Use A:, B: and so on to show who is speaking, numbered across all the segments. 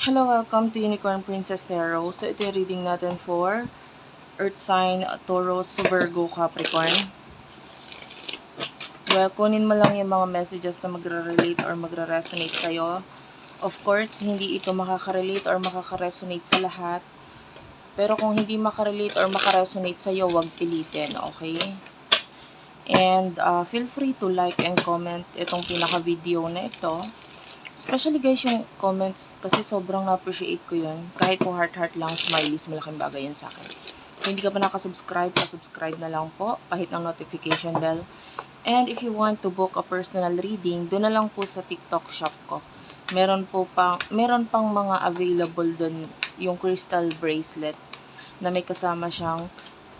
A: Hello, welcome to Unicorn Princess Tarot. So, ito yung reading natin for Earth Sign, Taurus, Virgo, Capricorn. Well, kunin mo lang yung mga messages na magre-relate or magre-resonate sa'yo. Of course, hindi ito makaka-relate or makaka-resonate sa lahat. Pero kung hindi makarelate or makaresonate sa'yo, huwag pilitin, okay? And feel free to like and comment itong pinaka-video na ito. Especially guys, yung comments, kasi sobrang na-appreciate ko yun. Kahit po heart-heart lang, smileys, malaking bagay yun sa akin. Kung hindi ka pa nakasubscribe, pasubscribe na lang po, kahit ng notification bell. And if you want to book a personal reading, doon na lang po sa TikTok shop ko. Meron pang mga available doon, yung crystal bracelet, na may kasama siyang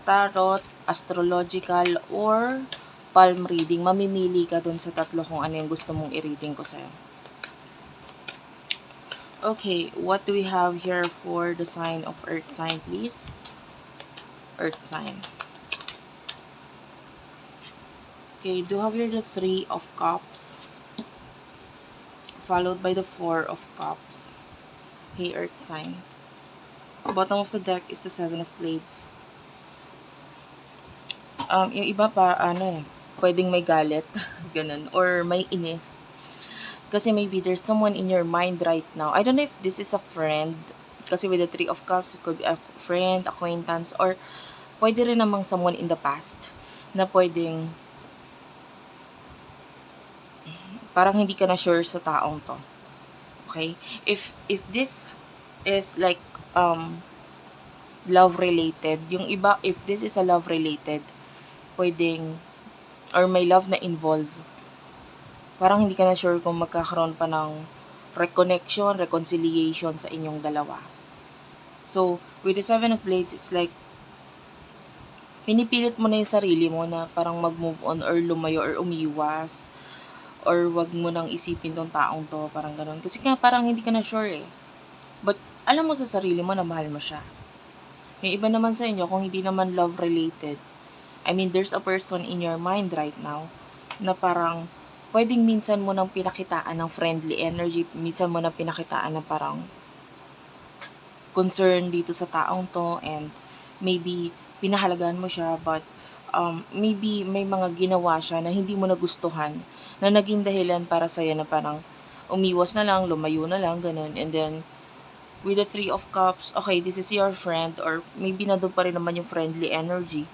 A: tarot, astrological, or palm reading. Mamimili ka doon sa tatlo kung ano yung gusto mong i-reading ko sa'yo. Okay, what do we have here for the sign of Earth sign, please? Earth sign. Okay, do have here the Three of Cups, followed by the Four of Cups. Okay, Earth sign. Bottom of the deck is the Seven of Blades. Yung iba pwedeng may galit, ganun, or may inis. Kasi maybe there's someone in your mind right now. I don't know if this is a friend. Kasi with the Three of Cups, it could be a friend, acquaintance, or pwede rin namang someone in the past na pwedeng parang hindi ka na sure sa taong to. Okay? If this is like love related, yung iba, if this is a love related, pwedeng or may love na involved, parang hindi ka na sure kung magkakaroon pa ng reconnection, reconciliation sa inyong dalawa. So, with the Seven of Blades, it's like, pinipilit mo na yung sarili mo na parang mag-move on or lumayo or umiwas. Or wag mo nang isipin tong taong to, parang ganun. Kasi nga parang hindi ka na sure eh. But alam mo sa sarili mo na mahal mo siya. Yung iba naman sa inyo, kung hindi naman love related, I mean, there's a person in your mind right now na parang pwedeng minsan mo nang pinakitaan ng friendly energy, minsan mo nang pinakitaan ng parang concern dito sa taong to, and maybe pinahalagaan mo siya, but maybe may mga ginawa siya na hindi mo nagustuhan, na naging dahilan para sa'yo na parang umiwas na lang, lumayo na lang, ganun. And then, with the Three of Cups, okay, this is your friend, or maybe nandun pa rin naman yung friendly energy,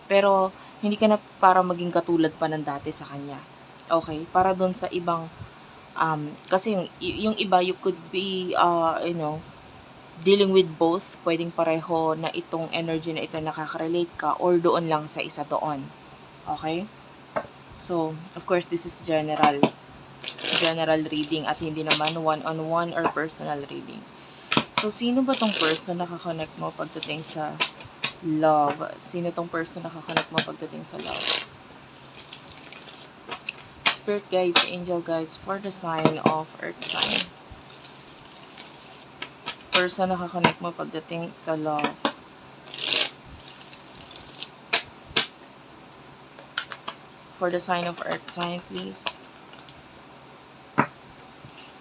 A: pero hindi ka na para maging katulad pa ng dati sa kanya. Okay? Para dun sa ibang, kasi yung iba, you could be, dealing with both. Pwedeng pareho na itong energy na ito nakaka-relate ka, or doon lang sa isa doon. Okay? So, of course, this is general reading at hindi naman one-on-one or personal reading. So, sino ba tong person na kakonect mo pagdating sa love? Sino tong person na kakonect mo pagdating sa love? Spirit guides, angel guides for the sign of Earth sign. Person na kakonect mo pagdating sa love. For the sign of Earth sign, please.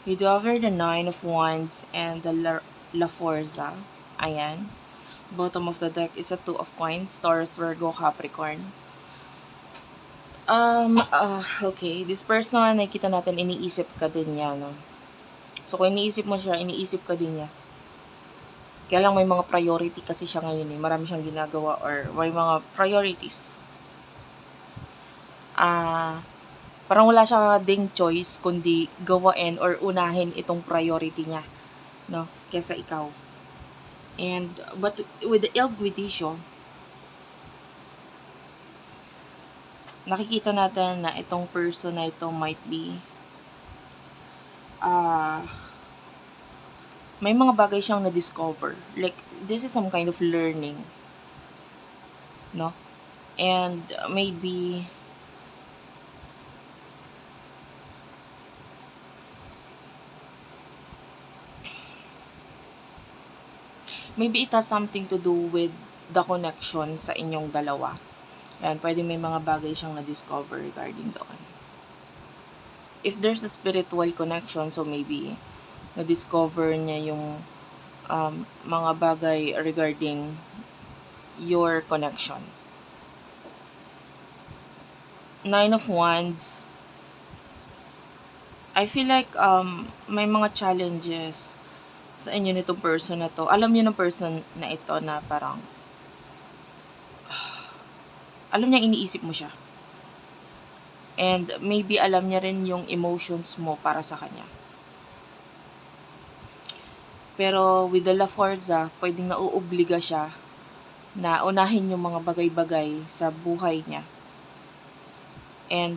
A: You do have the Nine of Wands and the La Forza. Ayan. Bottom of the deck is a Two of Coins, Taurus, Virgo, Capricorn. Okay. This person, nakikita natin, iniisip ka din niya, no? So, kung iniisip mo siya, iniisip ka din niya. Kaya lang may mga priority kasi siya ngayon eh. Marami siyang ginagawa or may mga priorities. Parang wala siya ding choice kundi gawain or unahin itong priority niya, no? Kesa ikaw. And, but with the Ilguidisyo, nakikita natin na itong person na ito might be, may mga bagay siyang na-discover. Like, this is some kind of learning, no? And maybe it has something to do with the connection sa inyong dalawa. Ayan, pwede may mga bagay siyang na-discover regarding doon. If there's a spiritual connection, so maybe na-discover niya yung mga bagay regarding your connection. Nine of Wands, I feel like may mga challenges sa inyo nitong person na to. Alam niyo ng person na ito na parang alam niya iniisip mo siya. And maybe alam niya rin yung emotions mo para sa kanya. Pero with the La Forza, pwedeng nauobliga siya na unahin yung mga bagay-bagay sa buhay niya. And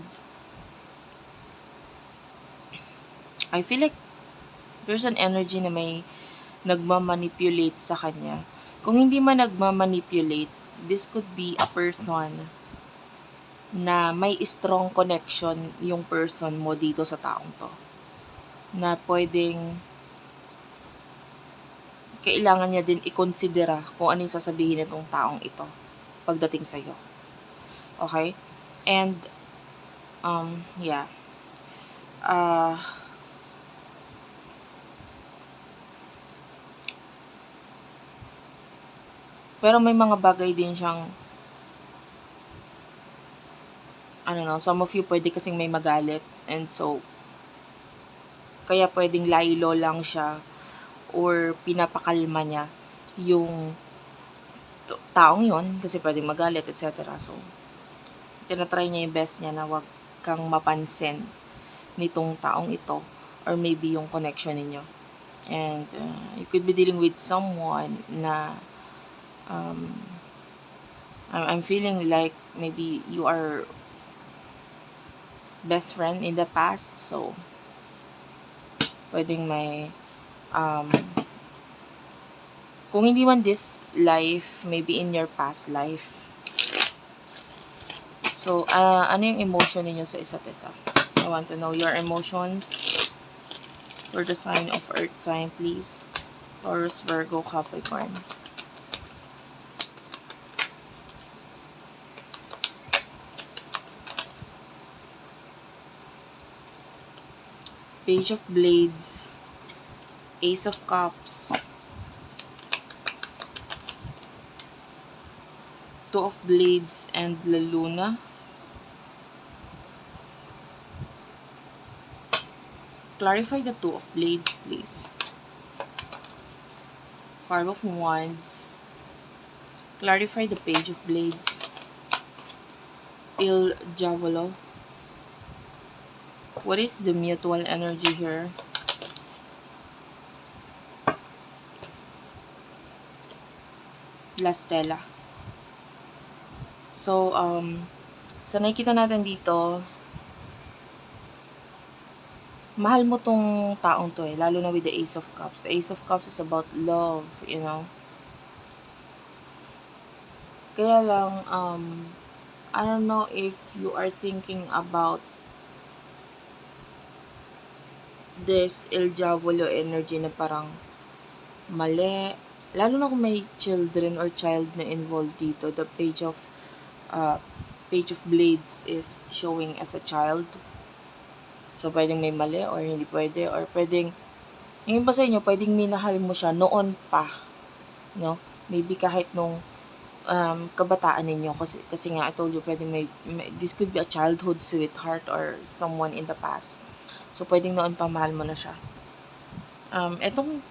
A: I feel like there's an energy na may nagmamanipulate sa kanya. Kung hindi man nagmamanipulate, this could be a person na may strong connection yung person mo dito sa taong to. Na pwedeng kailangan niya din i-considera kung ano yung sasabihin nitong taong ito pagdating sa'yo. Okay? And, yeah. Pero may mga bagay din siyang some of you pwede kasing may magalit, and so kaya pwedeng laylo lang siya or pinapakalma niya yung taong yon kasi pwedeng magalit, etc. So tinatry niya yung best niya na wag kang mapansin nitong taong ito or maybe yung connection ninyo. And you could be dealing with someone na I'm feeling like maybe you are best friend in the past, so pwedeng may kung hindi man this life, maybe in your past life. So ano yung emotion niyo sa isa't isa? I want to know your emotions for the sign of earth sign, please. Taurus, Virgo, Capricorn. Page of Blades, Ace of Cups, Two of Blades, and La Luna. Clarify the Two of Blades, please. Five of Wands. Clarify the Page of Blades. Il Diavolo. What is the mutual energy here? La Stella. So, sa nakikita natin dito, mahal mo tong taong to lalo na with the Ace of Cups. The Ace of Cups is about love, Kaya lang, I don't know if you are thinking about this Il Diavolo energy na parang mali. Lalo na kung may children or child na involved dito. The Page of Blades is showing as a child. So, pwedeng may mali or hindi pwede. Or pwedeng, yung iba sa inyo, pwedeng minahal mo siya noon pa. No? Maybe kahit nung kabataan ninyo. Kasi nga, I told you, pwedeng this could be a childhood sweetheart or someone in the past. So, pwedeng noon pa mahal mo na siya. Etong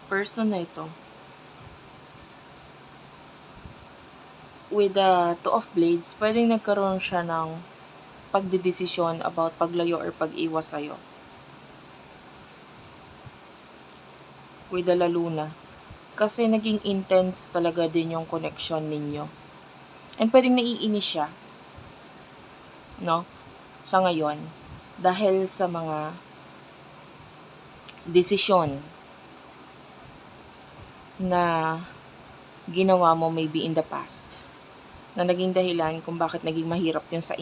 A: person na ito, with the Two of Blades, pwedeng nagkaroon siya ng pagdedesisyon about paglayo or pag-iwas sa'yo. With the La Luna. Kasi naging intense talaga din yung connection ninyo. And pwedeng naiinis siya. No? Sa ngayon, dahil sa mga desisyon na ginawa mo maybe in the past, na naging dahilan kung bakit naging mahirap yun sa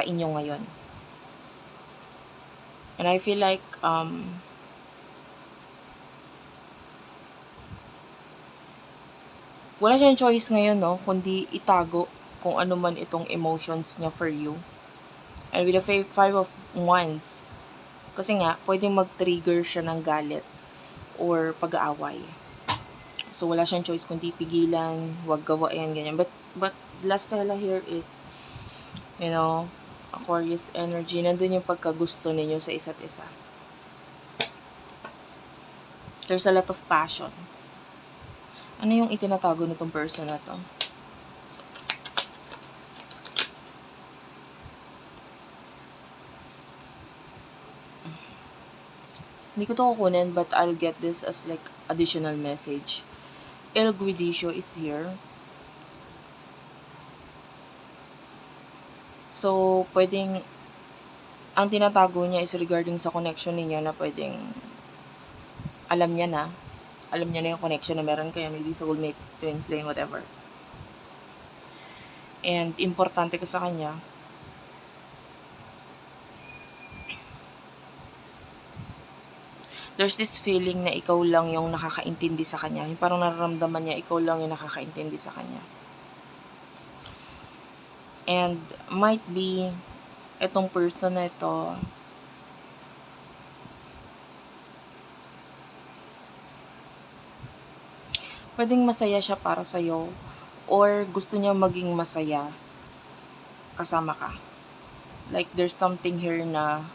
A: inyo ngayon. And I feel like wala siyang choice ngayon, no, kundi itago kung ano man itong emotions niya for you. And with the Five of Wands, Kasi nga, pwedeng mag-trigger siya ng galit or pag-aaway. So, wala siyang choice kundi pigilan, wag gawain, ganyan. But last tela here is, Aquarius energy. Nandun yung pagkagusto ninyo sa isa't isa. There's a lot of passion. Ano yung itinatago nitong person na to? Hindi ko to kukunin, but I'll get this as like additional message. El Guidicio is here. So, pwedeng, ang tinatago niya is regarding sa connection niya na pwedeng, alam niya na yung connection na meron kayo, maybe soulmate, twin flame, whatever. And, importante ka sa kanya, there's this feeling na ikaw lang yung nakakaintindi sa kanya. Yung parang nararamdaman niya, ikaw lang yung nakakaintindi sa kanya. And might be, itong person na ito, pwedeng masaya siya para sa'yo, or gusto niya maging masaya kasama ka. Like, there's something here na,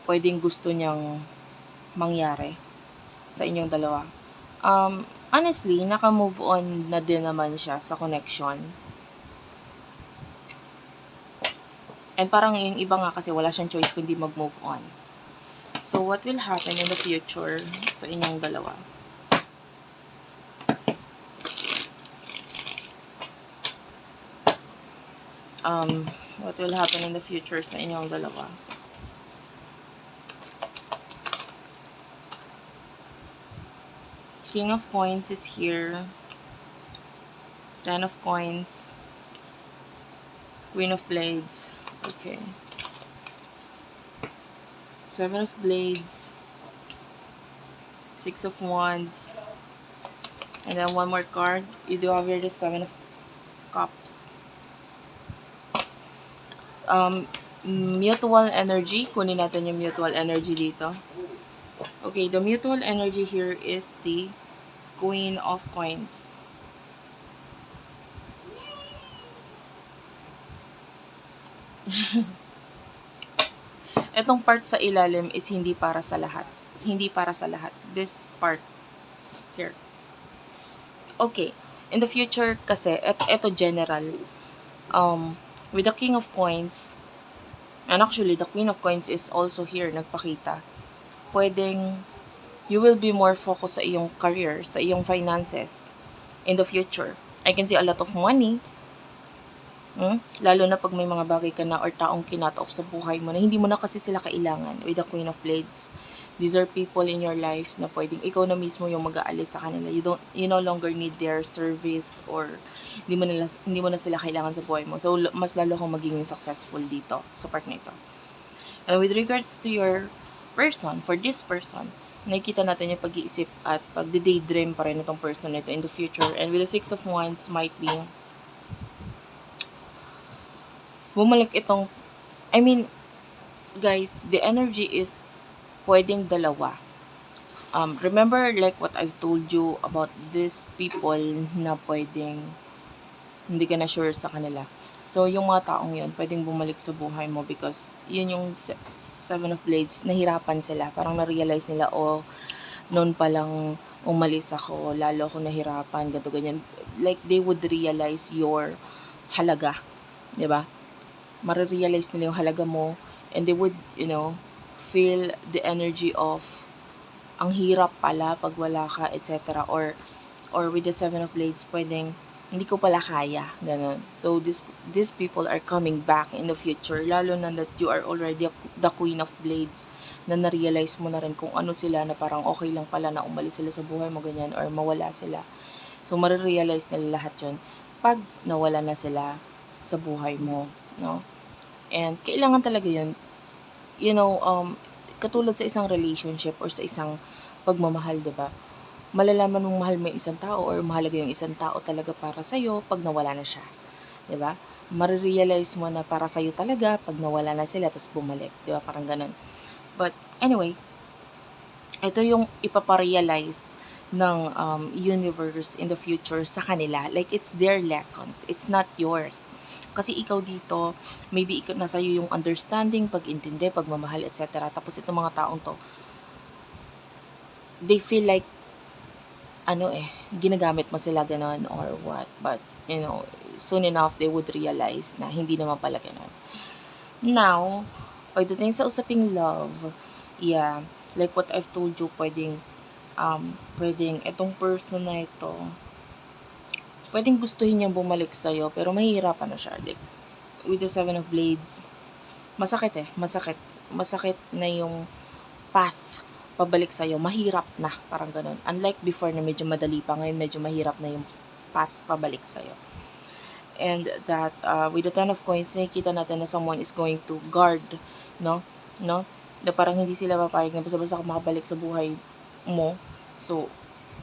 A: pwedeng gusto niyang mangyari sa inyong dalawa. Honestly, naka-move on na din naman siya sa connection. And parang yung iba nga kasi wala siyang choice kundi mag-move on. So, what will happen in the future sa inyong dalawa? What will happen in the future sa inyong dalawa? King of Coins is here. 10 of Coins. Queen of Blades. Okay. 7 of Blades. 6 of Wands. And then one more card. You do have here the 7 of Cups. Mutual energy. Kunin natin yung mutual energy dito. Okay, the mutual energy here is the Queen of Coins. Etong part sa ilalim is hindi para sa lahat. Hindi para sa lahat. This part here. Okay. In the future kasi, eto general. With the King of Coins, and actually, the Queen of Coins is also here, nagpakita. Pwedeng, you will be more focused sa iyong career, sa iyong finances in the future. I can see a lot of money. Lalo na pag may mga bagay ka na or taong kinat off sa buhay mo na hindi mo na kasi sila kailangan with the Queen of Blades. These are people in your life na pwedeng ikaw na mismo yung mag-aalis sa kanila. You no longer need their service or hindi mo na sila kailangan sa buhay mo. So, mas lalo kang magiging successful dito sa part na ito. And with regards to your person, for this person, nakikita natin yung pag-iisip at pag-daydream pa rin itong person nito in the future. And with the 6 of Wands might be bumalik itong, guys, the energy is pwedeng dalawa. Remember like what I've told you about these people na pwedeng hindi ka na sure sa kanila. So, yung mga taong yun, pwedeng bumalik sa buhay mo because yun yung 7 of Blades, nahirapan sila. Parang na-realize nila, noon pa lang umalis ako, lalo ako nahirapan, ganito, ganyan. Like, they would realize your halaga. Diba? Marirealize nila yung halaga mo and they would, feel the energy of ang hirap pala pag wala ka, etc. Or with the 7 of Blades, pwedeng hindi ko pala kaya, ganun. So, these people are coming back in the future, lalo na that you are already the Queen of Blades, na na-realize mo na rin kung ano sila, na parang okay lang pala na umalis sila sa buhay mo, ganyan, or mawala sila. So, marirealize nila lahat yun pag nawala na sila sa buhay mo, no? And, kailangan talaga yun, katulad sa isang relationship or sa isang pagmamahal, diba? Malalaman mong mahal mo yung isang tao or mahalaga yung isang tao talaga para sa'yo pag nawala na siya. Diba? marirealize mo na para sa'yo talaga pag nawala na sila tapos bumalik, di ba? Parang ganun. But anyway, ito yung ipaparealize ng universe in the future sa kanila. Like, it's their lessons. It's not yours. Kasi ikaw dito, maybe ikaw, nasa iyo yung understanding, pag-intindi, pagmamahal, etc. Tapos itong mga taong to, they feel like, ginagamit mo sila ganon or what. But, soon enough, they would realize na hindi naman pala ganon. Now, pagdating sa usaping love, yeah, like what I've told you, pwedeng itong person na ito, pwedeng gustuhin niyang bumalik sa'yo, pero mahihirapan na siya. Like, with the Seven of Blades, masakit Masakit na yung path pabalik sa'yo. Mahirap na, parang ganun. Unlike before na medyo madali pa, ngayon medyo mahirap na yung path pabalik sa'yo. And that, with the Ten of Coins, nakikita natin na someone is going to guard, no? Na parang hindi sila papayag na basta-basta makabalik sa buhay mo. So,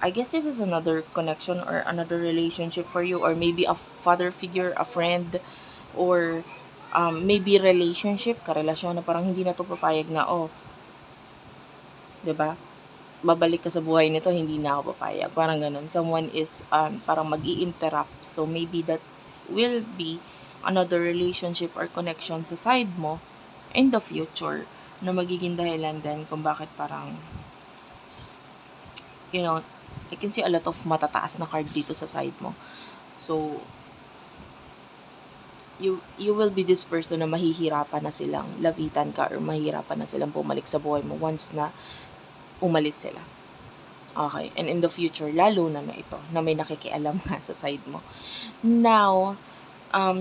A: I guess this is another connection or another relationship for you, or maybe a father figure, a friend, or maybe relationship, karelasyon na parang hindi na to papayag na, 'di ba? Babalik ka sa buhay nito, hindi na ako papayag. Parang ganun. Someone is parang mag-i-interrupt. So maybe that will be another relationship or connection sa side mo in the future na magiging dahilan din kung bakit parang, I can see a lot of matataas na card dito sa side mo. So, you will be this person na mahihirapan na silang lapitan ka or mahihirapan na silang bumalik sa buhay mo once na umalis sila. Okay, and in the future, lalo na ito, na may nakikialam nga sa side mo. Now,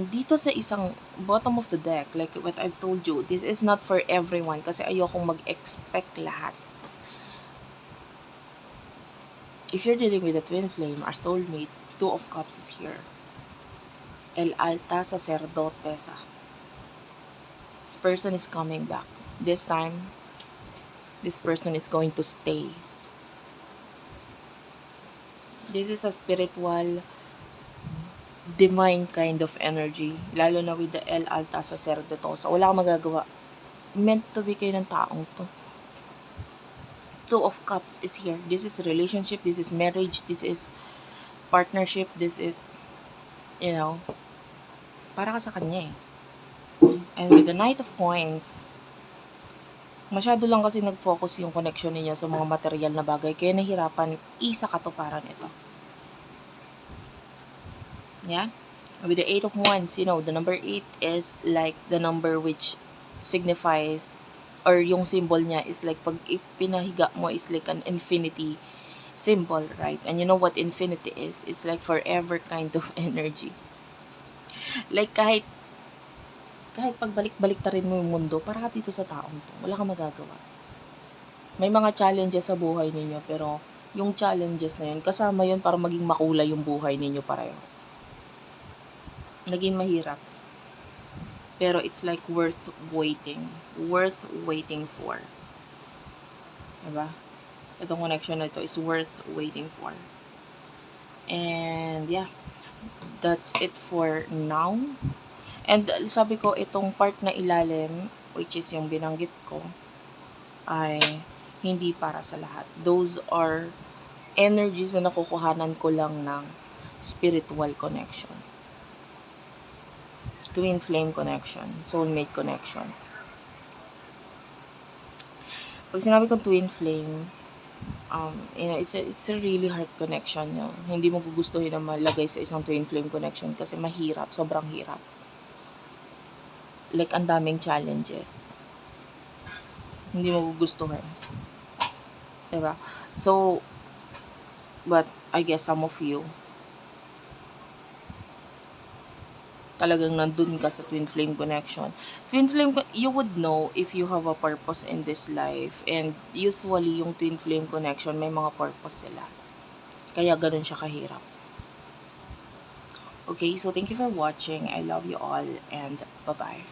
A: dito sa isang bottom of the deck, like what I've told you, this is not for everyone kasi ayokong mag-expect lahat. If you're dealing with a twin flame, our soulmate, Two of Cups is here. El Alta Sacerdotesa. This person is coming back. This time, this person is going to stay. This is a spiritual, divine kind of energy. Lalo na with the El Alta Sacerdotesa. Wala kang magagawa. Meant to be kayo ng taong to. Two of Cups is here. This is relationship. This is marriage. This is partnership. This is, para ka sa kanya eh. And with the Knight of Coins, masyado lang kasi nag-focus yung connection niya sa mga material na bagay. Kaya nahirapan isa katuparan ito. Yeah? With the 8 of Wands, the number 8 is like the number which signifies, or yung symbol niya is like pag ipinahiga mo is like an infinity symbol, right? And you know what infinity is? It's like forever kind of energy. Like kahit pagbalik-balik ta rin mo yung mundo, para ka dito sa taong to. Wala kang magagawa. May mga challenges sa buhay ninyo, pero yung challenges na yun, kasama yun para maging makulay yung buhay ninyo pareho. Naging mahirap. Pero it's like worth waiting. Worth waiting for. Diba? Itong connection na ito is worth waiting for. And yeah, that's it for now. And sabi ko, itong part na ilalim, which is yung binanggit ko, ay hindi para sa lahat. Those are energies na nakukuhanan ko lang ng spiritual connection. Twin flame connection, soulmate connection. Pag sinabi kong twin flame, it's a really hard connection. Hindi mo gugustuhin na malagay sa isang twin flame connection kasi mahirap, sobrang hirap. Like, ang daming challenges. Hindi mo gugustuhin. Diba? So, but I guess some of you, talagang nandun ka sa twin flame connection. Twin flame, you would know if you have a purpose in this life. And usually, yung twin flame connection, may mga purpose sila. Kaya ganun siya kahirap. Okay, so thank you for watching. I love you all and bye-bye.